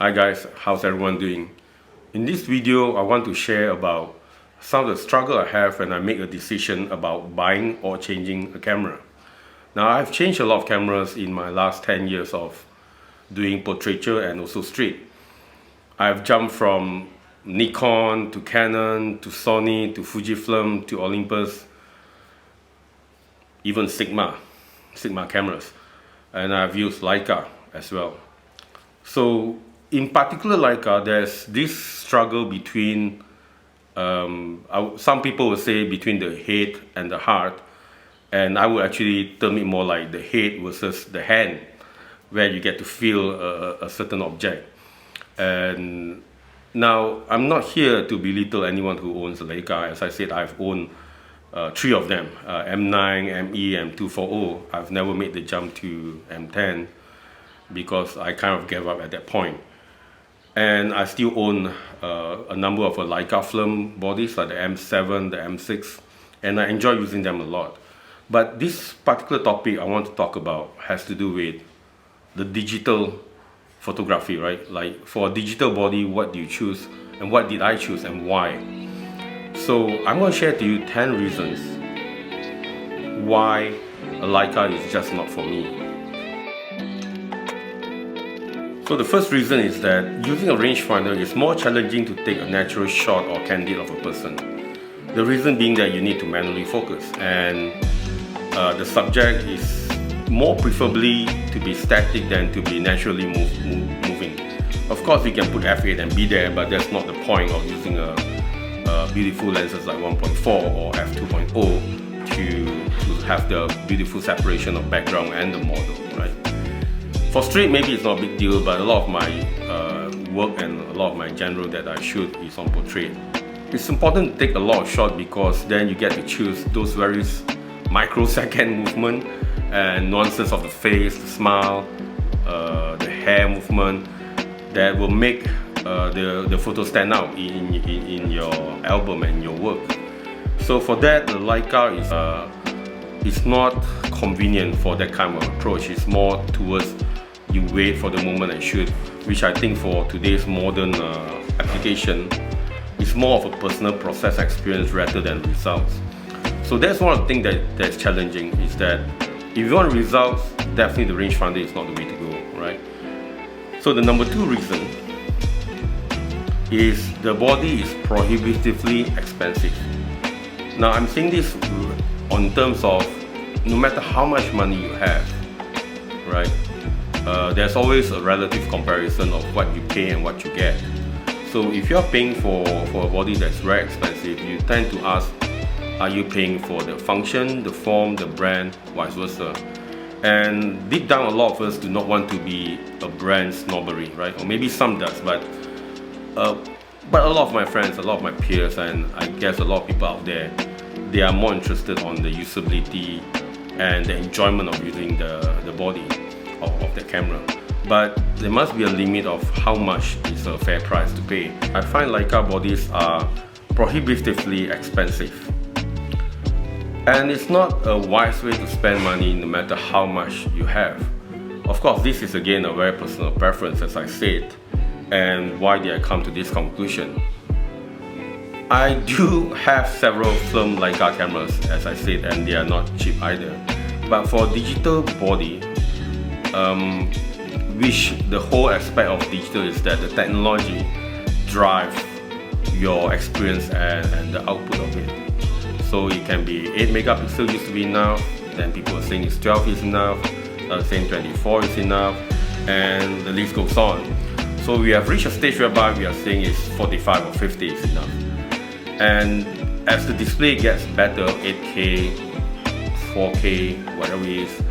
Hi guys, how's everyone doing? In this video, I want to share about some of the struggle I have when I make a decision about buying or changing a camera. Now, I've changed a lot of cameras in my last 10 years of doing portraiture and also street. I've jumped from Nikon to Canon to Sony to Fujifilm to Olympus, even Sigma cameras, and I've used Leica as well. So in particular Leica, there's this struggle between, some people would say between the head and the heart, and I would actually term it more like the head versus the hand, where you get to feel a certain object. And now, I'm not here to belittle anyone who owns a Leica. As I said, I've owned 3 of them, M9, ME, M240. I've never made the jump to M10 because I kind of gave up at that point. And I still own a number of Leica film bodies like the M7, the M6, and I enjoy using them a lot. But this particular topic I want to talk about has to do with the digital photography, right? Like for a digital body, what do you choose, and what did I choose and why? So I'm going to share to you 10 reasons why a Leica is just not for me. So the first reason is that using a rangefinder is more challenging to take a natural shot or candid of a person. The reason being that you need to manually focus, and the subject is more preferably to be static than to be naturally moving. Of course, we can put f8 and be there, but that's not the point of using a beautiful lenses like 1.4 or f2.0 to have the beautiful separation of background and the model, right? For street, maybe it's not a big deal, but a lot of my work and a lot of my genre that I shoot is on portrait. It's important to take a lot of shots because then you get to choose those very microsecond movement and nuances of the face, the smile, the hair movement that will make the photo stand out in your album and your work. So for that, the Leica is not convenient for that kind of approach. It's more towards you wait for the moment and shoot, which I think for today's modern application is more of a personal process experience rather than results. So that's one of the things that's challenging, is that if you want results, definitely the rangefinder is not the way to go, right? So the number 2 reason is the body is prohibitively expensive. Now I'm saying this on terms of no matter how much money you have, right? There's always a relative comparison of what you pay and what you get. So if you're paying for a body that's very expensive, you tend to ask, are you paying for the function, the form, the brand, vice versa? And deep down, a lot of us do not want to be a brand snobbery, right? Or maybe some does, but a lot of my friends, a lot of my peers, and I guess a lot of people out there, they are more interested on the usability and the enjoyment of using the body of the camera. But there must be a limit of how much is a fair price to pay. I find Leica bodies are prohibitively expensive. And it's not a wise way to spend money no matter how much you have. Of course, this is again a very personal preference, as I said. And why did I come to this conclusion? I do have several film Leica cameras, as I said, and they are not cheap either. But for digital body, which the whole aspect of digital is that the technology drives your experience and the output of it. So it can be 8 megapixel used to be enough, then people are saying it's 12 is enough, others saying 24 is enough, and the list goes on. So we have reached a stage whereby we are saying it's 45 or 50 is enough. And as the display gets better, 8K, 4K, whatever it is,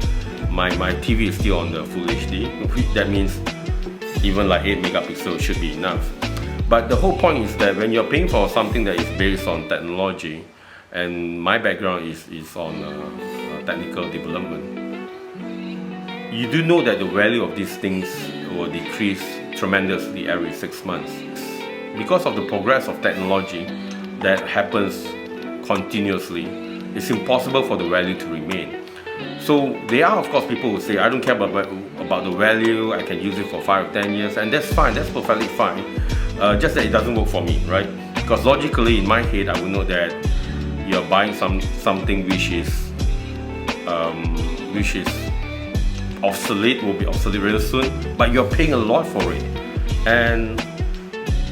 my TV is still on the full HD. That means even like 8 megapixel should be enough. But the whole point is that when you're paying for something that is based on technology, and my background is on technical development, you do know that the value of these things will decrease tremendously every 6 months. Because of the progress of technology that happens continuously, it's impossible for the value to remain. So there are of course people who say, I don't care about the value, I can use it for 5 or 10 years, and that's fine, that's perfectly fine. Just that it doesn't work for me, right? Because logically in my head I would know that you're buying something which is obsolete, will be obsolete really soon, but you're paying a lot for it, and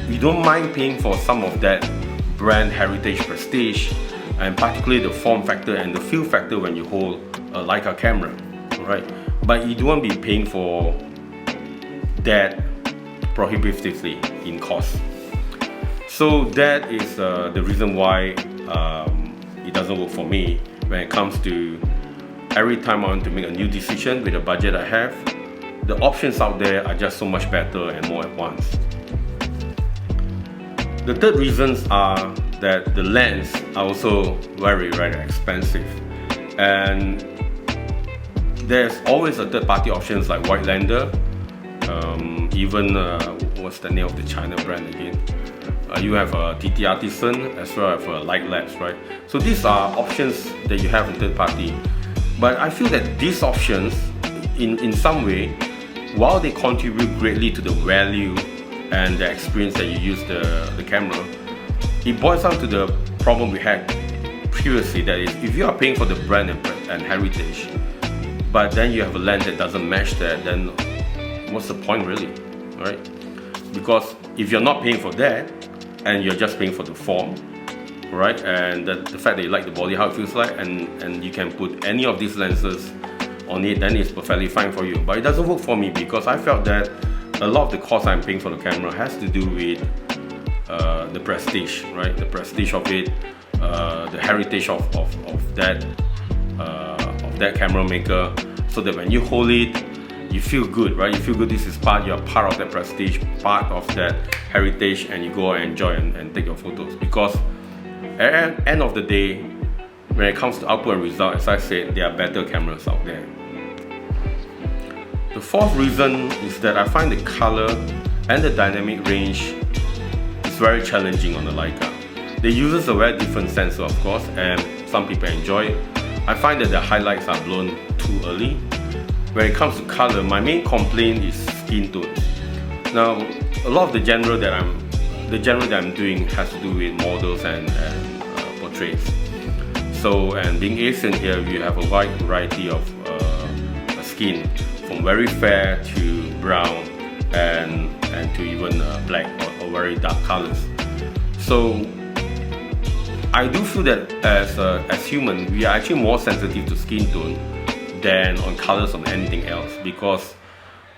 you don't mind paying for some of that brand heritage prestige, and particularly the form factor and the feel factor when you hold a Leica camera, right? But you don't want to be paying for that prohibitively in cost. So that is the reason why it doesn't work for me when it comes to every time I want to make a new decision with the budget I have. The options out there are just so much better and more advanced. The third reasons are that the lens are also very expensive, and there's always a third-party options like White Lander, even what's the name of the China brand again? You have a TT Artisan as well as Light Labs, right? So these are options that you have in third party. But I feel that these options, in some way, while they contribute greatly to the value and the experience that you use the camera, it boils down to the problem we had previously. That is, if you are paying for the brand and heritage, but then you have a lens that doesn't match that, then what's the point really, right? Because if you're not paying for that, and you're just paying for the form, right, and the fact that you like the body, how it feels like, and you can put any of these lenses on it, then it's perfectly fine for you. But it doesn't work for me because I felt that a lot of the cost I'm paying for the camera has to do with the prestige, right? The prestige of it, the heritage of that camera maker, so that when you hold it, you feel good, right? You feel good. This is you're part of that prestige, part of that heritage, and you go and enjoy and take your photos. Because at the end of the day, when it comes to output and result, as I said, there are better cameras out there. The fourth reason is that I find the color and the dynamic range is very challenging on the Leica. They uses a very different sensor, of course, and some people enjoy it. I find that the highlights are blown too early. When it comes to color, my main complaint is skin tone. Now, a lot of the genre that I'm doing has to do with models and portraits. So, and being Asian here, we have a wide variety of skin, from very fair to brown and to even black or very dark colors. So, I do feel that as human, we are actually more sensitive to skin tone than on colors or anything else, because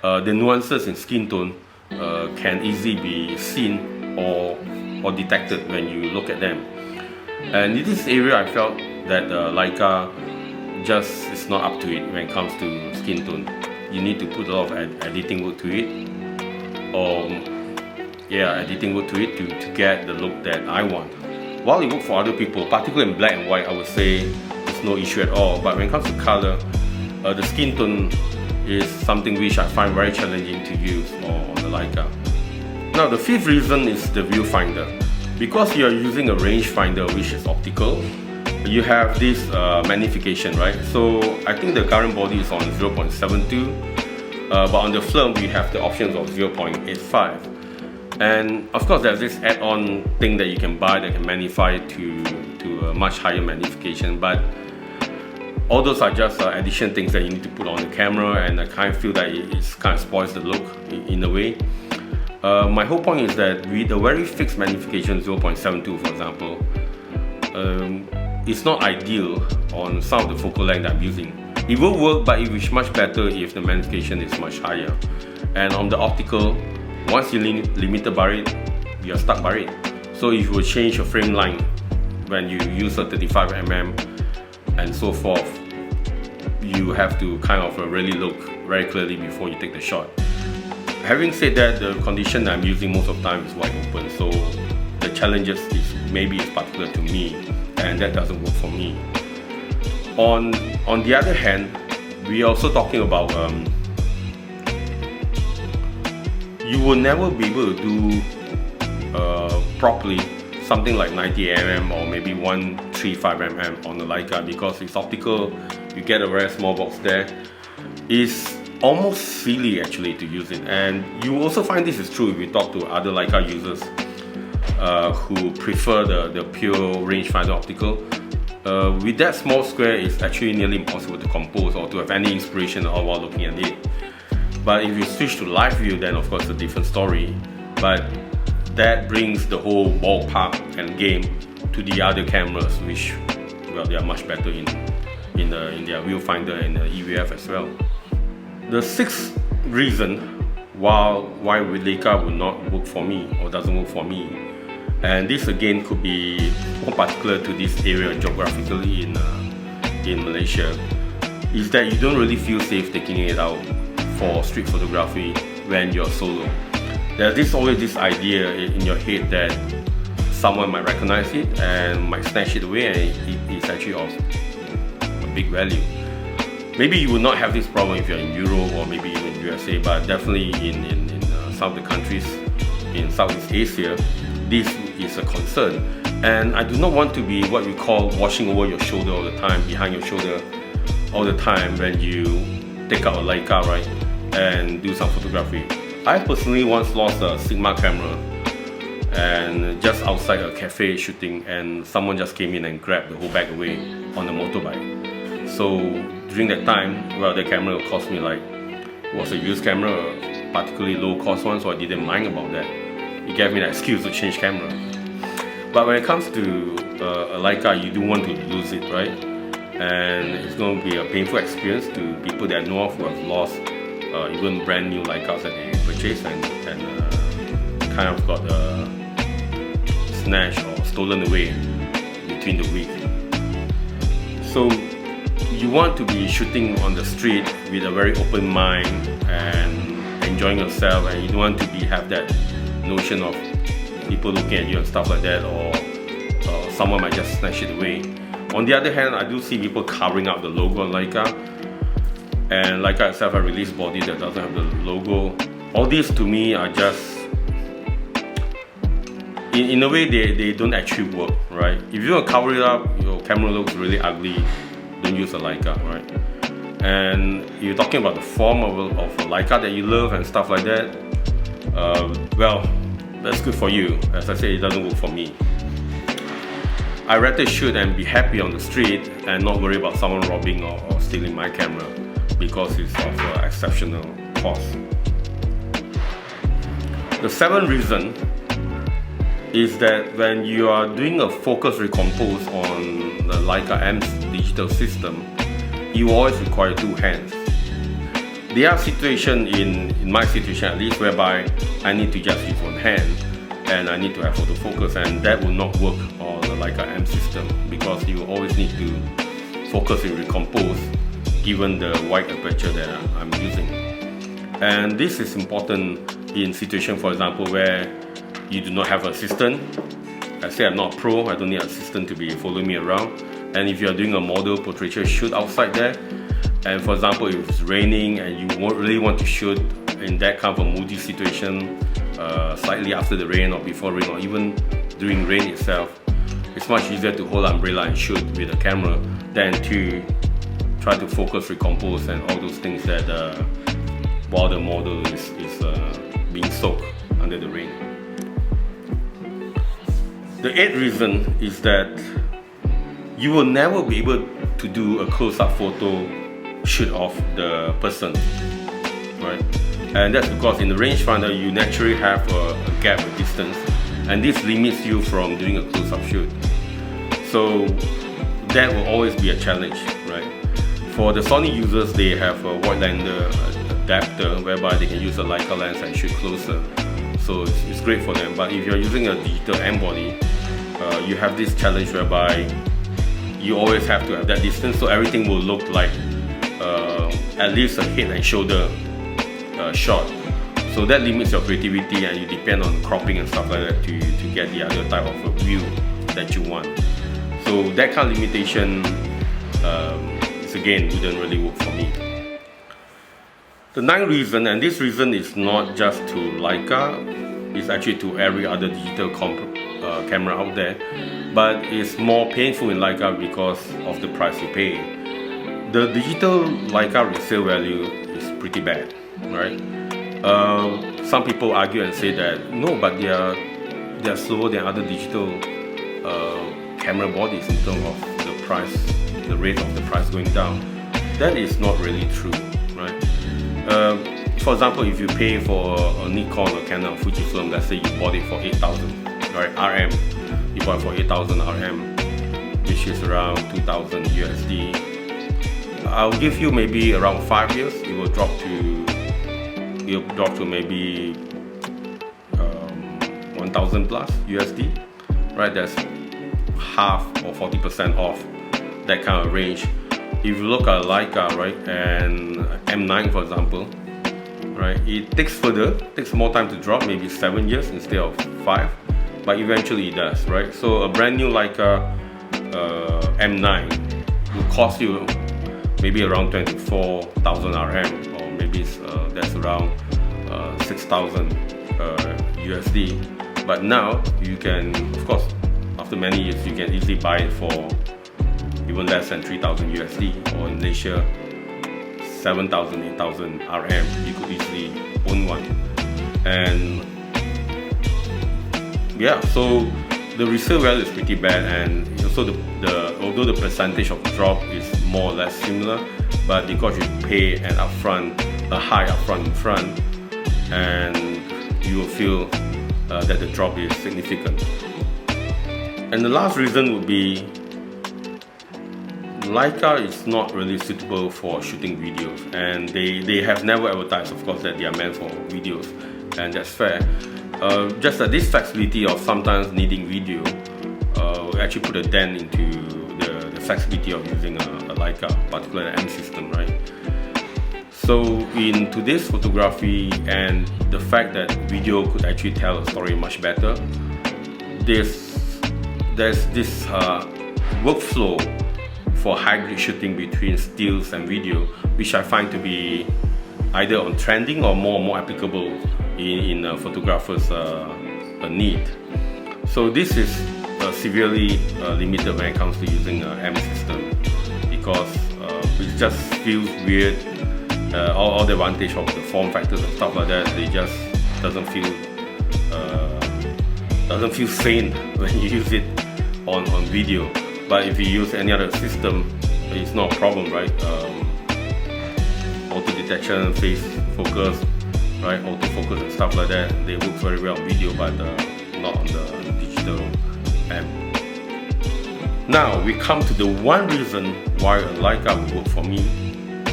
the nuances in skin tone can easily be seen or detected when you look at them. And in this area, I felt that Leica just is not up to it when it comes to skin tone. You need to put a lot of editing work to it, to get the look that I want. While it works for other people, particularly in black and white, I would say it's no issue at all. But when it comes to color, the skin tone is something which I find very challenging to use on the Leica. Now, the fifth reason is the viewfinder. Because you are using a rangefinder which is optical, you have this magnification, right? So I think the current body is on 0.72, but on the film we have the options of 0.85. And of course there's this add-on thing that you can buy that can magnify it to a much higher magnification, but all those are just additional things that you need to put on the camera, and I kind of feel that it kind of spoils the look in a way. My whole point is that with a very fixed magnification, 0.72 for example, it's not ideal on some of the focal length that I'm using. It will work, but it is much better if the magnification is much higher. And on the optical, once you limit by it, you are stuck by it. So if you will change your frame line when you use a 35mm and so forth, you have to kind of really look very clearly before you take the shot. Having said that, the condition that I'm using most of the time is wide open, so the challenges maybe is particular to me, and that doesn't work for me. On the other hand, we are also talking about you will never be able to do properly something like 90mm or maybe 1/3 1.35 mm on the Leica because it's optical. You get a very small box there. It's almost silly actually to use it, and you also find this is true if you talk to other Leica users who prefer the pure rangefinder optical. With that small square, it's actually nearly impossible to compose or to have any inspiration at all while looking at it. But if you switch to live view, then of course it's a different story. But that brings the whole ballpark and game to the other cameras, which, well, they are much better in their viewfinder and EVF as well. The sixth reason why Leica would not work for me or doesn't work for me, and this again could be more particular to this area geographically in Malaysia, is that you don't really feel safe taking it out for street photography when you're solo. There's always this idea in your head that someone might recognize it and might snatch it away, and it's actually of a big value. Maybe you will not have this problem if you're in Europe or maybe even USA, but definitely in some of the countries in Southeast Asia, this is a concern. And I do not want to be what you call washing over your shoulder all the time, behind your shoulder all the time when you take out a Leica, right, and do some photography. I personally once lost a Sigma camera and just outside a cafe shooting, and someone just came in and grabbed the whole bag away on a motorbike. So during that time, well, the camera cost me like, it was a used camera, a particularly low cost one, so I didn't mind about that. It gave me an excuse to change camera. But when it comes to a Leica, you do want to lose it, right? And it's going to be a painful experience to people that I know of who have lost even brand new Leicas that they purchased and kind of got snatched or stolen away between the week. So you want to be shooting on the street with a very open mind and enjoying yourself, and you don't want to have that notion of people looking at you and stuff like that, or someone might just snatch it away. On the other hand, I do see people covering up the logo on Leica, and Leica itself has released body that doesn't have the logo. All these to me are just, in a way, they don't actually work, right? If you want to cover it up, your camera looks really ugly, don't use a Leica, right? And you're talking about the form of a Leica that you love and stuff like that, well, that's good for you. As I say, it doesn't work for me. I rather shoot and be happy on the street and not worry about someone robbing or stealing my camera because it's of exceptional cost. The seventh reason is that when you are doing a focus recompose on the Leica M digital system, you always require two hands. There are situations, in my situation at least, whereby I need to just use one hand and I need to have autofocus, and that will not work on the Leica M system because you always need to focus and recompose given the wide aperture that I'm using. And this is important in situations, for example, where you do not have an assistant. I say I'm not a pro, I don't need an assistant to be following me around. And if you're doing a model portraiture shoot outside there, and for example, if it's raining and you really want to shoot in that kind of a moody situation, slightly after the rain or before rain or even during rain itself, it's much easier to hold umbrella and shoot with a camera than to try to focus, recompose and all those things that while the model is being soaked under the rain. The eighth reason is that you will never be able to do a close-up photo shoot of the person, right? And that's because in the rangefinder you naturally have a gap, a distance, and this limits you from doing a close-up shoot. So that will always be a challenge, right? For the Sony users, they have a wide-lander adapter whereby they can use a Leica lens and shoot closer. So it's great for them. But if you're using a digital M body, you have this challenge whereby you always have to have that distance, so everything will look like at least a head and shoulder shot. So that limits your creativity, and you depend on cropping and stuff like that to get the other type of a view that you want. So that kind of limitation again wouldn't really work for me. The ninth reason, and this reason is not just to Leica, it's actually to every other digital camera out there, but it's more painful in Leica because of the price you pay. The digital Leica resale value is pretty bad, right? Some people argue and say that no, but they are slower than other digital camera bodies in terms of the price, the rate of the price going down. That is not really true, right? For example, if you pay for a Nikon or Canon or Fujifilm, let's say you bought it for 8,000, right? RM, you bought it for 8,000 RM, which is around 2,000 USD. I'll give you maybe around 5 years, it will drop to maybe 1,000 plus USD, right? That's half or 40% off that kind of range. If you look at Leica, right, and M9 for example, right, it takes more time to drop, maybe 7 years instead of 5, but eventually it does, right? So a brand new Leica M9 will cost you maybe around 24,000 RM, or maybe that's around 6,000 USD. But now you can, of course, after many years, you can easily buy it for even less than 3,000 USD, or in Malaysia 7,000, 8,000 RM. You could easily own one. And yeah, so the resale value is pretty bad, and also although the percentage of drop is more or less similar, but because you pay a high upfront in front, and you will feel that the drop is significant. And the last reason would be Leica is not really suitable for shooting videos, and they have never advertised, of course, that they are meant for videos, and that's fair. Just that this flexibility of sometimes needing video actually put a dent into the flexibility of using a Leica, particularly an M system, right? So in today's photography, and the fact that video could actually tell a story much better, there's this workflow for hybrid shooting between stills and video, which I find to be either on trending or more applicable in photographers' need. So this is severely limited when it comes to using an M system, because it just feels weird. All the advantage of the form factors and stuff like that, they just doesn't feel sane when you use it on video. But if you use any other system, it's not a problem, right? Auto detection, face focus, right? Autofocus and stuff like that, they work very well on video, but not on the digital M. Now we come to the one reason why a Leica will work for me,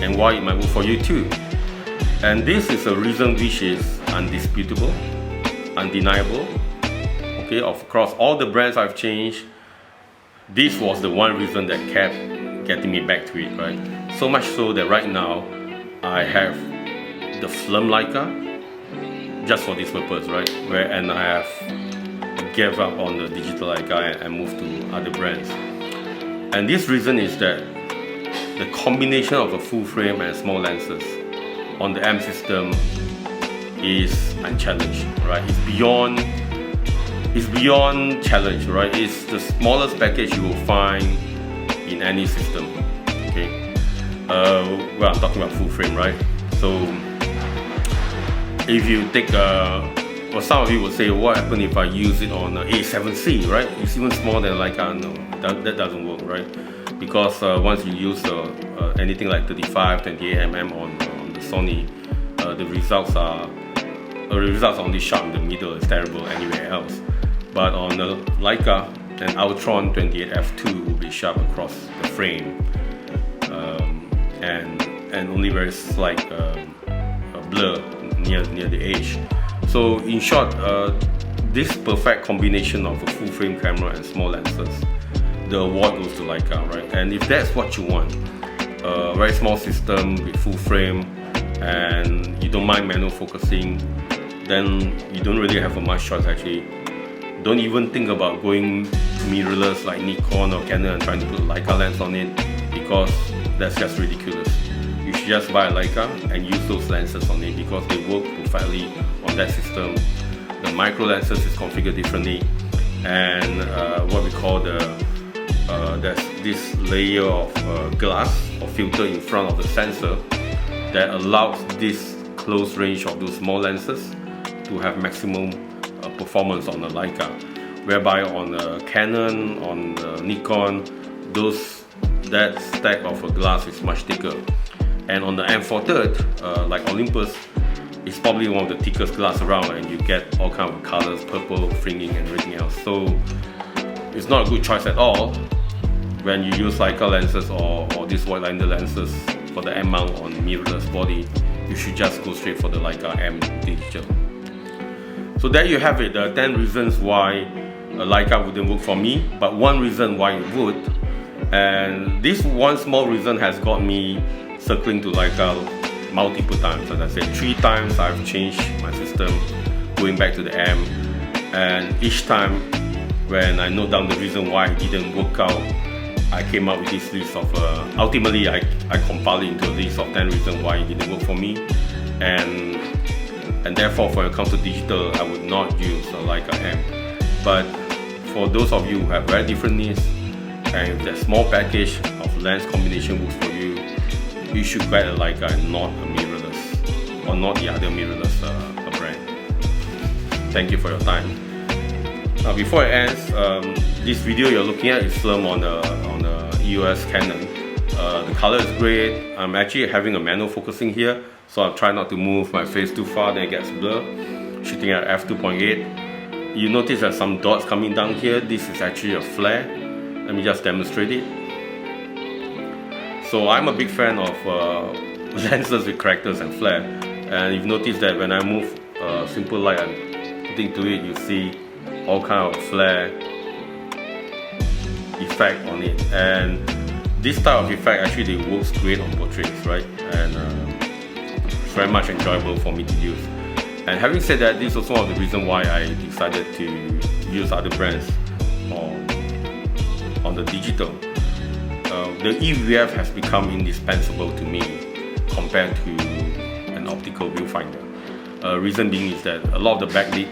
and why it might work for you too. And this is a reason which is undisputable, undeniable. Okay, across all the brands I've changed, this was the one reason that kept getting me back to it, right? So much so that right now I have the film Leica just for this purpose, right? And I have gave up on the digital Leica and moved to other brands. And this reason is that the combination of a full frame and small lenses on the M system is unchallenged, right? It's beyond challenge, right? It's the smallest package you will find in any system. Okay. Well, I'm talking about full frame, right? So if you take well, some of you will say, what happens if I use it on A7C, right? It's even smaller than Leica. No, that doesn't work, right? Because once you use anything like 35, 28mm on the Sony, the results are only sharp in the middle. It's terrible anywhere else. But on the Leica, an Ultron 28f2 will be sharp across the frame, and only very slight blur near the edge. So in short, this perfect combination of a full frame camera and small lenses, the award goes to Leica, right? And if that's what you want, a very small system with full frame, and you don't mind manual focusing, then you don't really have a much choice actually. Don't even think about going mirrorless like Nikon or Canon and trying to put a Leica lens on it, because that's just ridiculous. You should just buy a Leica and use those lenses on it, because they work perfectly on that system. The micro lenses is configured differently, and what we call there's this layer of glass or filter in front of the sensor that allows this close range of those small lenses to have maximum performance on the Leica, whereby on Canon, on Nikon, that stack of glass is much thicker, and on the M4 like Olympus, it's probably one of the thickest glass around, and you get all kinds of colors, purple, fringing, and everything else. So it's not a good choice at all when you use Leica lenses or these wide liner lenses for the M mount on mirrorless body. You should just go straight for the Leica M digital. So there you have it, the 10 reasons why Leica wouldn't work for me, but one reason why it would. And this one small reason has got me circling to Leica multiple times. As I said, 3 times I've changed my system, going back to the M, and each time when I note down the reason why it didn't work out, I came up with this list of, ultimately I compiled it into a list of 10 reasons why it didn't work for me, and therefore when it comes to digital, I would not use a Leica M. But for those of you who have very different needs, and if that small package of lens combination works for you, you should get a Leica and not a mirrorless, or not the other mirrorless brand. Thank you for your time. Now before it ends, this video you're looking at is filmed on the EOS Canon. The color is great. I'm actually having a manual focusing here, so I'll try not to move my face too far, then it gets blurred. Shooting at f2.8. You notice there's some dots coming down here. This is actually a flare. Let me just demonstrate it. So I'm a big fan of lenses with characters and flare, and you've noticed that when I move simple light and putting to it, you see all kind of flare effect on it. And this type of effect actually works great on portraits, right? And it's very much enjoyable for me to use. And having said that, this is also one of the reasons why I decided to use other brands on the digital. The EVF has become indispensable to me compared to an optical viewfinder. Reason being is that a lot of the backlit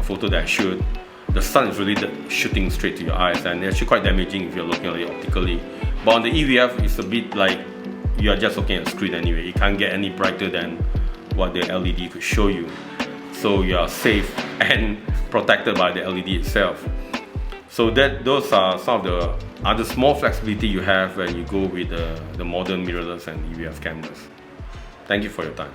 photo that I shoot, the sun is really shooting straight to your eyes, and it's actually quite damaging if you're looking at it optically. But on the EVF, it's a bit like you are just looking at the screen anyway. It can't get any brighter than what the LED could show you. So you are safe and protected by the LED itself. So those are some of the other small flexibility you have when you go with the modern mirrorless and EVF cameras. Thank you for your time.